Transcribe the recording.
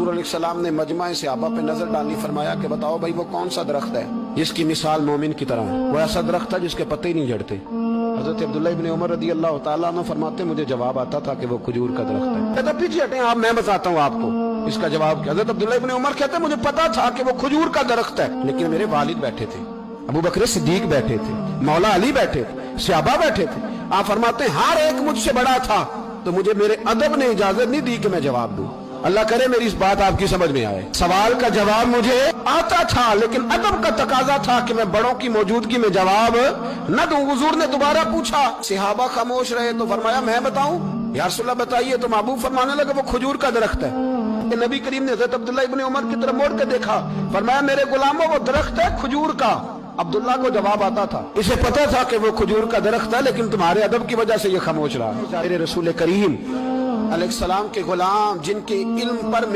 हुजूर अलैहिस्सलाम ने मजमा सहाबा पे नजर डाली, फरमाया कि बताओ भाई वो कौन सा दरख्त है जिसकी मिसाल मोमिन की तरह है? वो ऐसा दरख्त है जिसके पत्ते ही नहीं झड़ते। हजरत अब्दुल्लाह इब्न उमर रदी अल्लाह तआला अन्हु फरमाते मुझे जवाब आता था कि वो खजूर का दरख्त है। कहता पीछे हटें आप, मैं बताता हूँ आपको इसका जवाब क्या। हजरत अब्दुल्लाह इब्न उमर कहते मुझे पता था कि वो खजूर का दरख्त है, लेकिन मेरे वालिद बैठे थे, अबू बकर सिद्दीक बैठे थे, मौला अली बैठे थे, सहाबा बैठे थे। आप फरमाते हैं हर एक मुझसे बड़ा था, तो मुझे मेरे अदब ने इजाजत नहीं दी कि मैं जवाब दूं। अल्लाह करे मेरी इस बात आपकी समझ में आए। सवाल का जवाब मुझे आता था, लेकिन अदब का तकाजा था कि मैं बड़ों की मौजूदगी में जवाब न दूं। हुजूर ने दोबारा पूछा, सहाबा खामोश रहे तो फरमाया मैं बताऊं? या रसूलल्लाह बताइए। तो महबूब फरमाने लगे वो खजूर का दरख्त है। नबी करीम ने हज़रत अब्दुल्लाह इब्न उमर की तरफ मोड़ के देखा, फरमाया मेरे गुलामों वो दरख्त है खजूर का। अब्दुल्ला को जवाब आता था, इसे पता था कि वो खजूर का दरख्त है, लेकिन तुम्हारे अदब की वजह से ये खामोश रहा। रसूल करीम अलैहिस्सलाम के गुलाम जिनके इल्म पर